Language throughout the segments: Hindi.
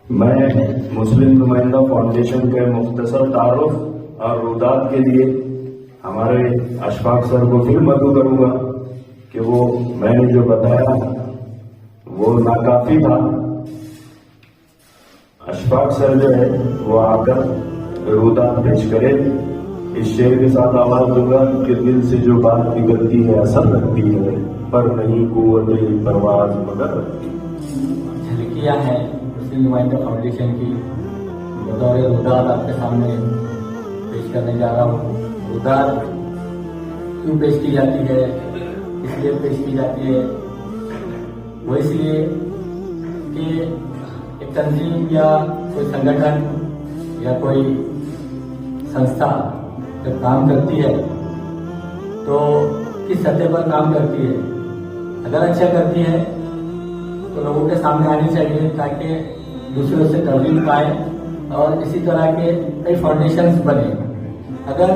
मैं मुस्लिम नुमाइंदा फाउंडेशन के मुख्तसर तारुफ और रुदात के लिए हमारे अशफाक सर को फिर मदद करूंगा कि वो मैंने जो बताया वो नाकाफी था। अशफाक सर जो है वो आकर रुदात पेश करे। इस शेर के साथ आवाज दूंगा कि दिल से जो बात निकलती है असर रखती है, पर नहीं कुव्वत परवाज मगर झलकियां हैं मुस्लिम नुमाइंदा फाउंडेशन की बतौर रुदात आपके सामने पेश करने जा रहा हूँ। रुदात क्यों पेश की जाती है, इसलिए पेश की जाती है, वो इसलिए कि एक तंजीम या कोई संगठन या कोई संस्था जब काम करती है तो किस सतह पर काम करती है। अगर अच्छा करती है तो लोगों के सामने आनी चाहिए ताकि दूसरों से तरजीह पाए और इसी तरह के कई फाउंडेशंस बने। अगर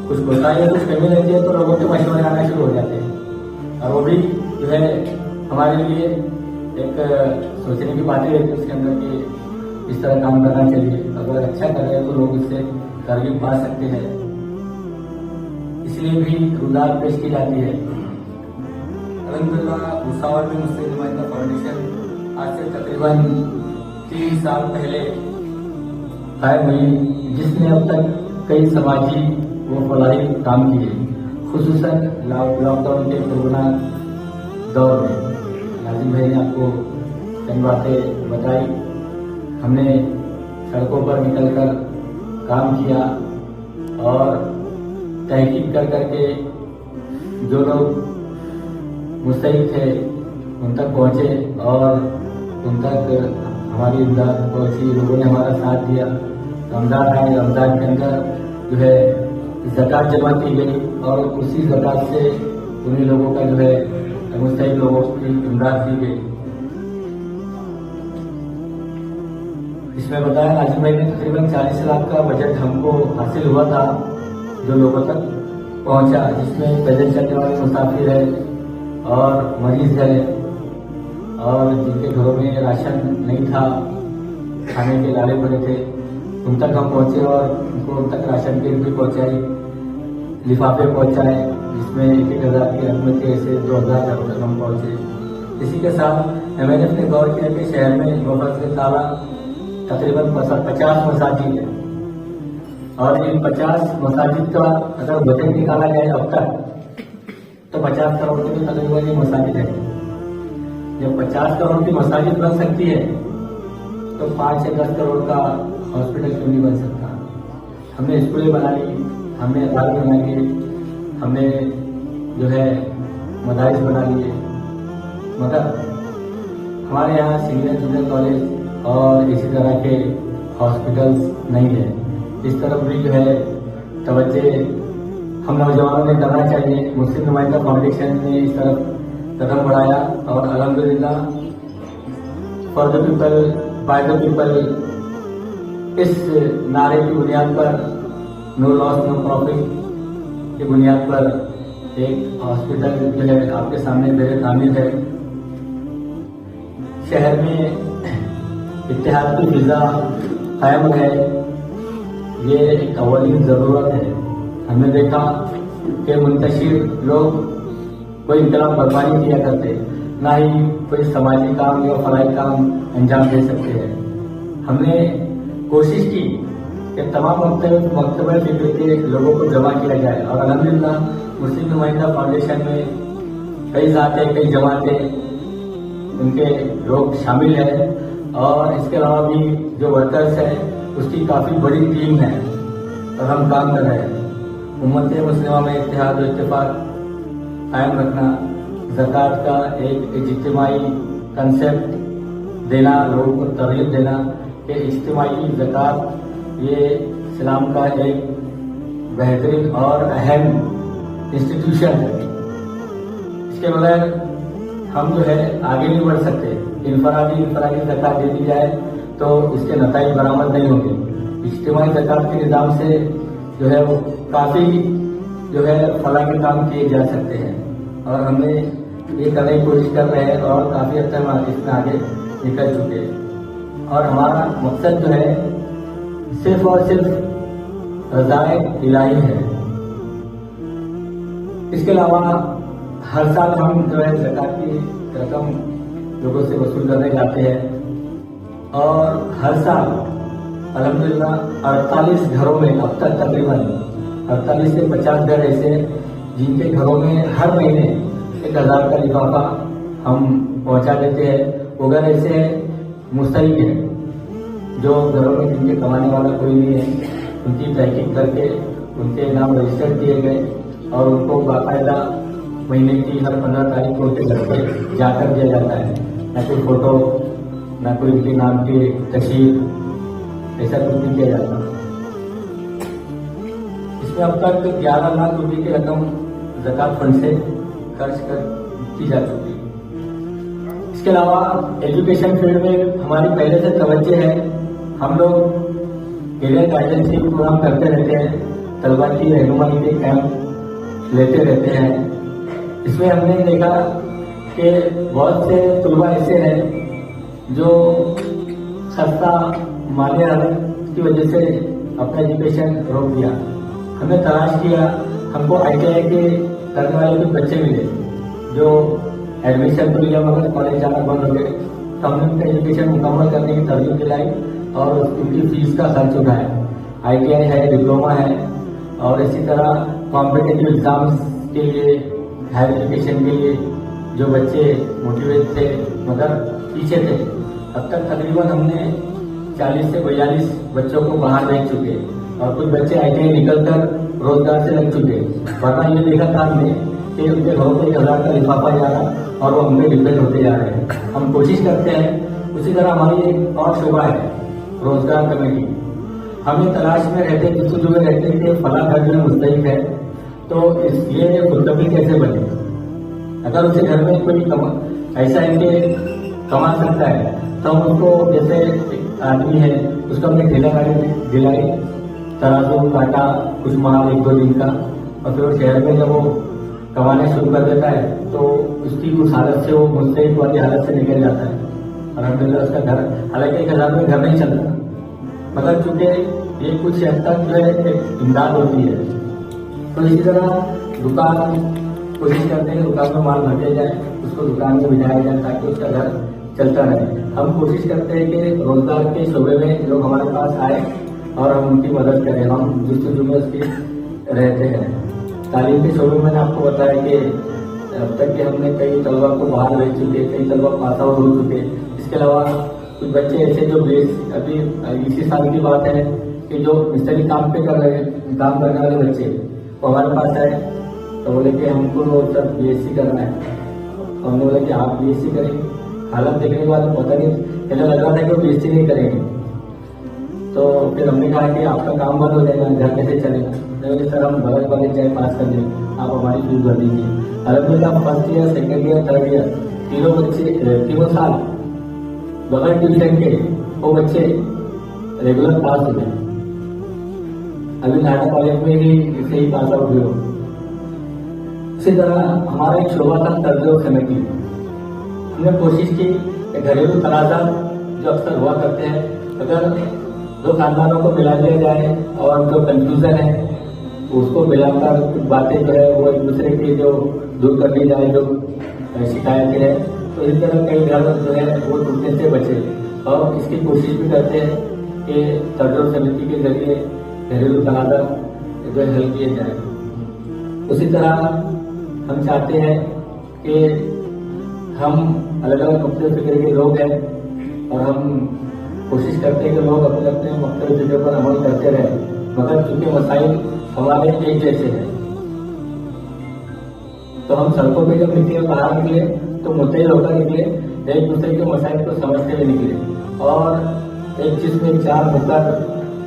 कुछ कोताही कुछ कमी रहती है तो लोगों के मशवरे आना शुरू हो जाते हैं और वो भी जो है हमारे लिए एक सोचने की बातें रहती है उसके अंदर कि इस तरह काम करना चाहिए। अगर अच्छा कर रहे हैं तो लोग इससे तरजीह पा सकते हैं, इसलिए भी रुदात पेश की जाती है। अल्हम्दुलिल्लाह भुसावल में मुस्लिम नुमाइंदा फाउंडेशन आज से तकरीबन 3 साल पहले कायम हुई, जिसने अब तक कई समाजी व फलाही काम किए, खुसूसन लॉकडाउन के कोरोना दौर में। नाजिम भाई ने आपको कई बातें बताई। हमने सड़कों पर निकलकर काम किया और तहकीक कर करके जो लोग मुस्तहिक थे उन तक पहुँचे और उन तक हमारी इमदाद पहुँची। लोगों ने हमारा साथ दिया। रमज़ान आए, रमज़ान के अंदर जो है ज़कात जमा की गई और उसी ज़कात से उन्हीं लोगों का जो है मुस्तहिक लोगों की इमदाद की गई। इसमें बताया नाजिम भाई ने तकरीबन 40 लाख का बजट हमको हासिल हुआ था जो लोगों तक पहुंचा, जिसमें पैदल चलने वाले मुसाफिर है और मरीज है और जिनके घरों में राशन नहीं था, खाने के लाले पड़े थे, उन तक हम पहुंचे और उनको उन तक राशन किट भी पहुंचाई, लिफाफे पहुंचाए, जिसमें 1,000 की रकम के ऐसे 2,000 तक हम पहुंचे। इसी के साथ MNF ने गौर किया कि शहर में वफद के ताला तकरीबन 50 मसाजिद है और इन 50 मसाजिद का अगर बजट निकाला जाए अब तक तो 50 करोड़ की तकरीबन ये मसाजिद है। जब 50 करोड़ की मसाजिद बन सकती है तो 5 से 10 करोड़ का हॉस्पिटल क्यों नहीं बन सकता। हमने स्कूलें बना ली, हमने अदालत बना लिए, हमने जो है मदारिस बना लिए, मगर हमारे यहाँ सीनियर जूनियर कॉलेज और इसी तरह के हॉस्पिटल्स नहीं है। इस तरफ भी जो है तवज्जो हम नौजवानों ने करना चाहिए। मुस्लिम नुमाइंदा फाउंडेशन ने इस तरफ कदम बढ़ाया और अल्हम्दुलिल्लाह for the people by the people इस नारे की बुनियाद पर, नो लॉस नो प्रॉफिट की बुनियाद पर एक हॉस्पिटल जो है आपके सामने मेरे तामीर है। शहर में इत्तेहाद की फिजा कायम है, ये एक अवलीन ज़रूरत है। हमने देखा कि मुंतशिर लोग कोई इनकलाब बर्पा नहीं किया करते, ना ही कोई समाजी काम या फलाई काम अंजाम दे सकते हैं। हमने कोशिश की कि तमाम मकतबा फिक्र के लोगों को जमा किया जाए और अल्हम्दुलिल्लाह मुस्लिम नुमाइंदा फाउंडेशन में कई ज़ातें, कई जमातें, उनके लोग शामिल हैं और इसके अलावा भी जो वर्कर्स हैं उसकी काफ़ी बड़ी टीम है और हम काम कर रहे हैं। उम्मत मुस्लिमा में इत्तेहाद और इत्तेफाक कायम रखना, ज़कात का एक इज्तिमाई कंसेप्ट देना, लोगों को तरगीब देना कि इज्तिमाई ज़कात ये इस्लाम का एक बेहतरीन और अहम इंस्टीट्यूशन है। इसके बगैर हम जो है आगे नहीं बढ़ सकते। इनफरादी ज़कात दे दी जाए तो इसके नताइज बरामद नहीं होंगे। इज्तिमाई ज़कात के निज़ाम से जो है वो काफ़ी जो है फलाह के काम किए जा सकते हैं और हमने ये करने की कोशिश कर रहे हैं और काफ़ी हद तक इसमें आगे निकल चुके हैं। और हमारा मकसद जो है सिर्फ और सिर्फ रज़ाए इलाही है। इसके अलावा हर साल हम जो है ज़कात की रकम लोगों से वसूल करने जाते हैं और हर साल अल्हम्दुलिल्लाह 48 घरों में अब तक तकरीबन 48 से 50 घर ऐसे जिनके घरों में हर महीने 1000 का लिफाफा हम पहुंचा देते हैं। वो घर ऐसे मुस्तहिक है जो घरों में जिनके कमाने वाला कोई नहीं है, उनकी तहकीक करके उनके नाम रजिस्टर किए गए और उनको बाकायदा महीने की हर 15 तारीख को उनके घर पे जाकर दिया जाता है। न कोई फोटो, न कोई उनके नाम की तस्वीर, ऐसा कुछ नहीं किया जाता। इसमें अब तक 11 लाख रुपए की रकम ज़कात फंड से खर्च की जा चुकी है। इसके अलावा एजुकेशन फील्ड में हमारी पहले से तवज्जो है। हम लोग कैरियर गाइडेंस के प्रोग्राम करते रहते हैं, तलबा की रहनुमाई के कैंप लेते रहते हैं। इसमें हमने देखा कि बहुत से तलबा ऐसे हैं जो सस्ता माली हालत की वजह से अपना एजुकेशन रोक दिया। हमने तलाश किया, हमको ITI के करने वाले कुछ बच्चे मिले जो एडमिशन तो लिया मगर कॉलेज जाना बंद हो गए। तो हमने उनका एजुकेशन मुकम्मल करने की तरजीह दिलाई और उनकी फीस का खर्च उठाया। ITI है, डिप्लोमा है और इसी तरह कॉम्पिटिटिव एग्जाम्स के लिए, हायर एजुकेशन के लिए जो बच्चे मोटिवेट थे मगर पीछे थे, अब तक तकरीबन हमने 40 से 42 बच्चों को बाहर भेज चुके और कुछ बच्चे ITI निकलकर रोजगार से लग चुके। वरना ये देखा था हमने कि उनके घरों में 1000 का लिफाफा जा रहा और वो हम पे डिपेंड होते जा रहे हैं। हम कोशिश करते हैं। उसी तरह हमारी एक और शोभा है रोजगार कमेटी। हम ये तलाश में रहते हैं, जिसको जो रहते हैं कि फला घर जो मुस्तहिक है तो इसलिए खुदकबी कैसे बने। अगर उसे घर में कोई ऐसा है कि कमा सकता है तो हम उसको, जैसे एक आदमी है उसको हमने ठेला गाड़ी दिलाई, तराजू काटा कुछ माल 1-2 दिन का और फिर वो शहर में जब वो कमाने शुरू कर देता है तो उसकी उस हालत से वो मुस्तहिक वाली हालत से निकल जाता है। अल्हम्दुलिल्लाह उसका घर, हालांकि 1000 में घर नहीं चलता मगर चूंकि ये कुछ हद तक जो है एक इमदाद होती है। तो इसी तरह दुकान कोशिश करते हैं दुकान में माल भर जाए, उसको दुकान में बिठाया जाए ताकि उसका घर चलता रहे। हम कोशिश करते हैं कि रोजगार के शोबे में लोग हमारे पास आए और हम उनकी मदद करें। हम जिस में उसकी रहते हैं। तालीम के शोबे में आपको बताया कि अब तक के हमने कई तलबा को बाहर भेज चुके, कई तलबा पास आउट हो चुके। इसके अलावा कुछ बच्चे ऐसे जो अभी इसी साल की बात है कि जो मिस्त्री काम करने वाले बच्चे वो हमारे पास आए तो बोले कि हमको सब BSc करना है। तो हमने बोला कि आप BSc करेंगे। हालत देखने के बाद पता नहीं, पहले लग रहा था कि वो BSc नहीं करेंगे। तो फिर हमने कहा कि आपका काम बंद हो जाएगा, घर कैसे चलेगा। बोले सर हम बगल कॉलेज जाए पास कर देंगे, आप हमारी फीस भर दीजिए। अलहमदुलिल्लाह first year, second year, third year तीनों बच्चे 3 साल बगैर ट्यूशन के वो बच्चे रेगुलर पास हो गए। अभी नाटा कॉलेज में ही इसे ही पास आउट हुए। इसी तरह हमारा एक शोभा था तर्जो कमेटी। हमने कोशिश की कि घरेलू तनाज़ा जो अक्सर हुआ करते हैं, अगर 2 खानदानों को मिला दिया जाए और जो कंफ्यूजन है उसको मिलाकर कुछ बातें जो है वो एक दूसरे की जो दूर कर दी जाए, जो शिकायतें हैं, तो इस तरह कई घर जो है वो टूटने से बचे। और इसकी कोशिश भी करते हैं कि तर्जो समिति के जरिए घरेलू तनाज़ा जो हल किए जाए। उसी तरह हम चाहते हैं कि हम अलग अलग मुख्तलिफ फिक्र के लोग हैं और हम कोशिश करते हैं कि लोग अपने अपने मुख्तलिफ फिक्र पर अमल करते रहें, मगर चूंकि मसाइल हमारे एक जैसे हैं तो हम सड़कों पर जब निकले, बाहर निकले तो मुतैल होकर निकले, एक दूसरे के मसाइल को समझते हुए निकले और एक चीज में 4 मुकर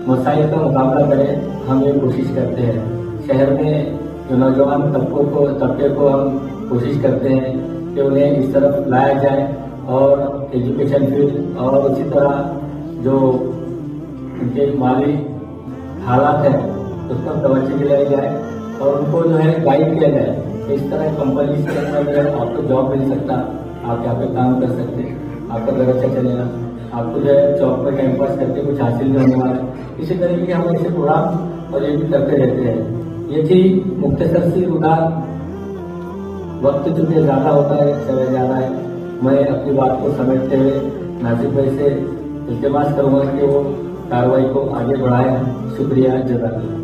मसाइल का मुकाबला करें। हम ये कोशिश करते हैं। शहर में जो नौजवान तबके को हम कोशिश करते हैं कि उन्हें इस तरफ लाया जाए और एजुकेशन फील्ड और उसी तरह जो उनके माली हालात है उस पर तवज्जो दिलाई जाए और उनको जो है गाइड किया जाए कि इस तरह कंपनी से आपको जॉब मिल सकता, आप यहाँ पे काम कर सकते, आपका घर अच्छा चलेगा। आपको जो है चौक पर टाइम पास करके कुछ हासिल भी होने वाला है। इसी तरीके के हम ऐसे प्रोग्राम और ये भी करते रहते हैं। ये थी मुख्तसर सी रुदात। वक्त चूंकि ज़्यादा होता है, समय ज़्यादा है, मैं अपनी बात को समेटते हुए नासिर भाई से इल्तिमास करूँगा कि वो कार्रवाई को आगे बढ़ाएं। शुक्रिया, जज़ाकल्लाह।